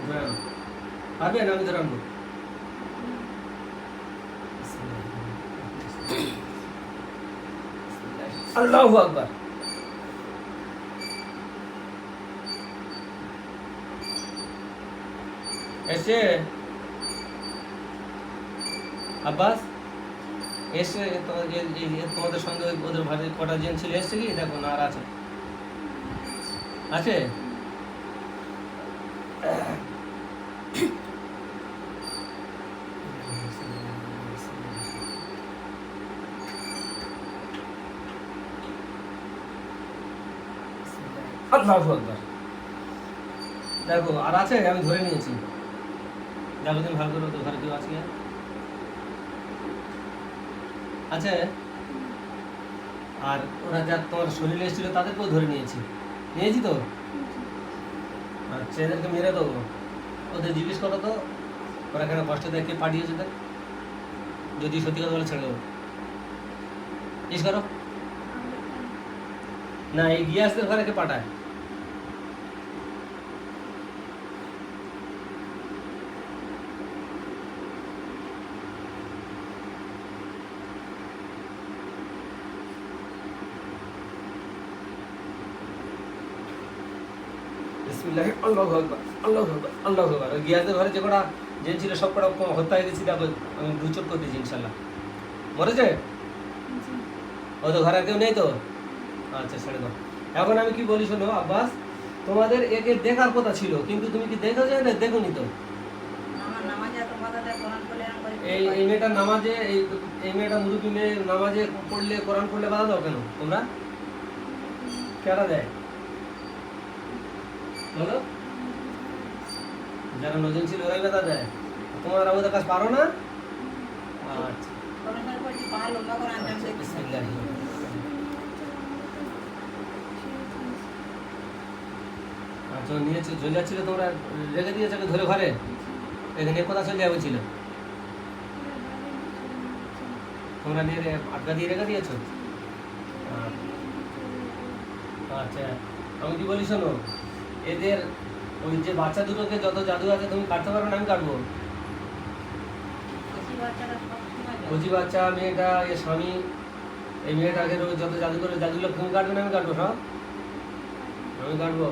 হ্যাঁ পারবেন, আমি ধরে আনবো। আল্লাহু আকবার। এসে আব্বাস এসে তোমাদের সঙ্গে ওদের ভাড়ে কটা জন ছিল, এসছে কি দেখো না? আর আছে আছে আল্লাহু আকবার। দেখো আর আছে, আমি ধরে নিয়েছি। দেখো তুমি ভালো করে, তো ঘরে কেউ আছে? আছে। আর ওরা যা তোমার শরীরে এসেছিল তাদেরকেও ধরে নিয়েছি, নিয়েছি তো। আচ্ছা এদেরকে মেরে দেবো, ওদের জিজ্ঞেস করো তো ওরা কেন কষ্ট দেয়, কে পাঠিয়েছে দেখ, যদি সত্যি কথা বলে ছেড়ে দেবো। জিজ্ঞেস করো না, এই গিয়াসদের ঘরে কে পাঠায়? বিসমিল্লাহ, আল্লাহু আকবার, আল্লাহু আকবার, আল্লাহু আকবার। ওই গিয়াসদের ঘরে যে কটা জেন ছিল সব কটা হত্যা হয়ে গেছি, দেখো আমি দুচট করে দিয়েছি ইনশাল্লাহ। মরেছে? ও তো ঘরে আর কেউ নেই তো? আচ্ছা ছেড়ে দাও। এখন আমি কি বলি শোনো আব্বাস, তোমাদের একে দেখার কথা ছিল, কিন্তু তুমি কি দেখো যায় না? দেখোনি তো। এই মেয়েটা নামাজে, এই মেয়েটা মুরুবি মেয়ে নামাজে পড়লে, কোরআন পড়লে বাধা দাও কেন তোমরা? কেডা দেয় বলো? যারা নজন ছিল ওরাই বাধা দেয়, তোমরা ওদের কাজ পারো না? আচ্ছা বিসমিল্লাহ। আচ্ছা নিয়েছো, চলে যাচ্ছিল তোমরা, রেখে দিয়েছো ধরে ঘরে? এখানে কোথা চলে যাবে ছিল? তোমরা নিয়ে আটকা দিয়ে রেখে দিয়েছো? আচ্ছা আমি কি বলি শোনো, এদের ওই যে বাচ্চা দুটোকে যত জাদু আছে তুমি কাটতে পারো না? আমি কাটবো। কচি বাচ্চা, মেয়েটা, এর স্বামী, এই মেয়েটাকে যত জাদু করে জাদুগুলো তুমি কাটবে না? আমি কাটবো সব, আমি কাটবো।